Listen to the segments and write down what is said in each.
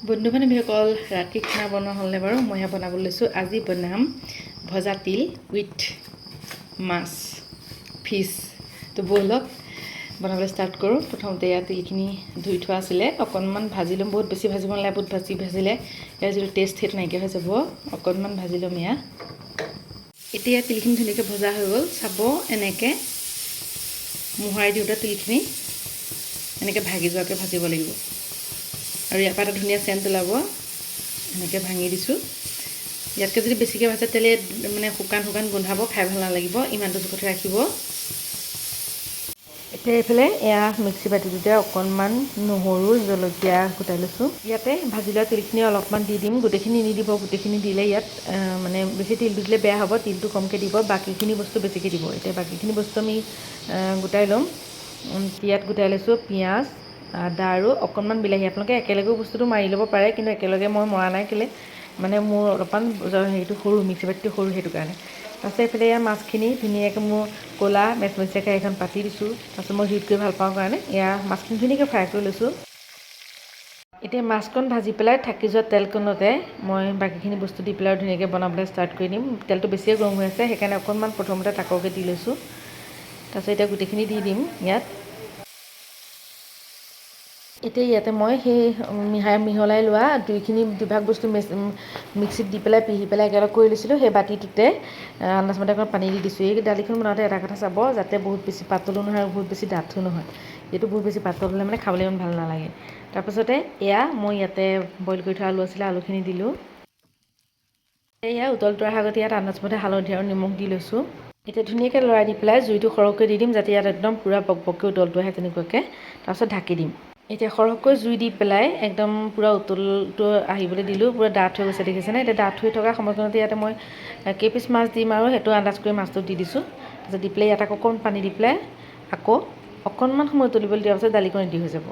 বন্ধু বান্ধৱীসকল ৰাতি খানা বনোৱা হ'লনে বাৰু? মইহে বনাবলৈ লৈছোঁ। আজি বনাম ভজা তিল উইথ মাছ ফিছ। তো ব'লক বনাবলৈ ষ্টাৰ্ট কৰোঁ। প্ৰথমতে ইয়াত তিলখিনি ধুই থোৱা আছিলে, অকণমান ভাজি ল'ম। বহুত বেছি ভাজিব নালাগে, বহুত ভাজিলে ইয়াৰ যিটো টেষ্ট সেইটো নাইকিয়া হৈ যাব। অকণমান ভাজি ল'ম ইয়াত। এতিয়া তিলখিনি ধুনীয়াকৈ ভজা হৈ গ'ল। চাব এনেকৈ মোহাৰি দিওঁতে তিলখিনি এনেকৈ ভাগি যোৱাকৈ ভাজিব লাগিব। আৰু ইয়াৰ পৰা এটা ধুনীয়া চেণ্ট ওলাব। এনেকৈ ভাঙি দিছোঁ। ইয়াতকৈ যদি বেছিকৈ ভাজে তেলে মানে শুকান গোন্ধাব, খাই ভাল নালাগিব। ইমানটো জোখতে ৰাখিব। এতিয়া এইফালে এয়া মিক্সি বাতিটোতে অকণমান নহৰু জলকীয়া গোটাই লৈছোঁ। ইয়াতে ভাজি লোৱা তিলখিনি অলপমান দি দিম। গোটেইখিনি নিদিব, গোটেইখিনি দিলে ইয়াত মানে বেছি তিলটো দিলে বেয়া হ'ব। তিলটো কমকৈ দিব, বাকীখিনি বস্তু বেছিকৈ দিব। এতিয়া বাকীখিনি বস্তু আমি গোটাই ল'ম। ইয়াত গোটাই লৈছোঁ পিঁয়াজ, আদা আৰু অকণমান বিলাহী। আপোনালোকে একেলগেও বস্তুটো মাৰি ল'ব পাৰে, কিন্তু একেলগে মই মৰা নাই। কেলৈ মানে মোৰ অলপমান হেৰিটো সৰু, মিক্সি বাতিটো সৰু, সেইটো কাৰণে। তাৰপিছত এইফালে এয়া মাছখিনি ধুনীয়াকৈ মোৰ ক'লা মেচমেচীয়া কেৰাহীখন পাতি দিছোঁ। তাৰপিছত মই হিট কৰি ভাল পাওঁ কাৰণে এয়া মাছখিনি ধুনীয়াকৈ ফ্ৰাই কৰি লৈছোঁ। এতিয়া মাছকণ ভাজি পেলাই থাকি যোৱা তেলকণতে মই বাকীখিনি বস্তু দি পেলাই ধুনীয়াকৈ বনাবলৈ ষ্টাৰ্ট কৰি দিম। তেলটো বেছিয়ে গৰম হৈ আছে, সেইকাৰণে অকণমান প্ৰথমতে তাকৰকৈ দি লৈছোঁ। তাৰপিছত এতিয়া গোটেইখিনি দি দিম ইয়াত। এতিয়া ইয়াতে মই সেই মিহলাই লোৱা দুভাগ বস্তু মিক্সিত দি পেলাই পিহি পেলাই একেলগ কৰি লৈছিলোঁ। সেই বাতিটোতে আন্দাজমতে অকণ পানী দি দিছোঁ। এই দালিখন বনাওঁতে এটা কথা চাব, যাতে বহুত বেছি পাতলো নহয় আৰু বহুত বেছি ডাঠো নহয়। এইটো বহুত বেছি পাতল হ'লে মানে খাবলৈ ইমান ভাল নালাগে। তাৰপাছতে এয়া মই ইয়াতে বইল কৰি থোৱা আলু আছিলে, আলুখিনি দিলোঁ। এয়া উতলটো অহাৰ আগতে ইয়াত আন্দাজমতে হালধি আৰু নিমখ দি লৈছোঁ। এতিয়া ধুনীয়াকৈ লৰাই দি পেলাই জুইটো সৰহকৈ দি দিম, যাতে ইয়াত একদম পূৰা পকপককৈ উতলটো আহে তেনেকুৱাকৈ। তাৰপাছত ঢাকি দিম। এতিয়া সৰহকৈ জুই দি পেলাই একদম পূৰা উতলটো আহিবলৈ দিলোঁ। পূৰা ডাঠ হৈ গৈছে, দেখিছেনে? এতিয়া ডাঠ হৈ থকা সময়কণতে ইয়াতে মই কেইপিচ মাছ দিম আৰু সেইটো আন্দাজ কৰি মাছটো দি দিছোঁ। তাৰপিছত দি পেলাই ইয়াত আকৌ অকণ পানী দি পেলাই আকৌ অকণমান সময় উতলিবলৈ দিয়াৰ পাছত দালিকণ ৰেডি হৈ যাব।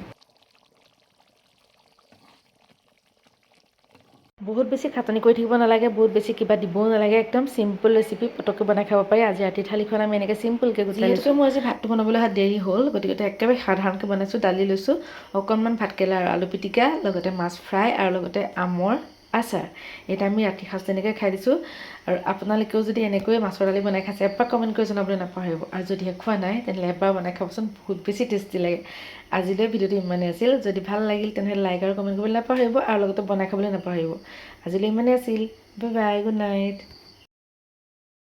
বহুত বেছি খাটনি কৰি থাকিব নালাগে, বহুত বেছি কিবা দিবও নালাগে। একদম চিম্পল ৰেচিপি, পটককৈ বনাই খাব পাৰি। আজি ৰাতিৰ থালিখন আমি এনেকৈ চিম্পলকৈ গোটাই লৈছোঁ। মই আজি ভাতটো বনাবলৈ অহা দেৰি হ'ল, গতিকে একেবাৰে সাধাৰণকৈ বনাইছোঁ। দালি লৈছোঁ, অকণমান ভাতকেৰেলা আৰু আলু পিটিকা, লগতে মাছ ফ্ৰাই আৰু লগতে আমৰ আচাৰ। এতিয়া আমি ৰাতি সাঁজ তেনেকৈ খাই দিছোঁ। আৰু আপোনালোকেও যদি এনেকৈ মাছৰ দালি বনাই খাইছে, এবাৰ কমেণ্ট কৰি জনাবলৈ নাপাহৰিব। আৰু যদিহে খোৱা নাই তেনেহ'লে এবাৰ বনাই খাবচোন, বহুত বেছি টেষ্টি লাগে। আজিলৈ ভিডিঅ'টো ইমানেই আছিল। যদি ভাল লাগিল তেনেহ'লে লাইক আৰু কমেণ্ট কৰিবলৈ নাপাহৰিব, আৰু লগতে বনাই খাবলৈ নাপাহৰিব। আজিলৈ ইমানেই আছিল। Bye bye, good night.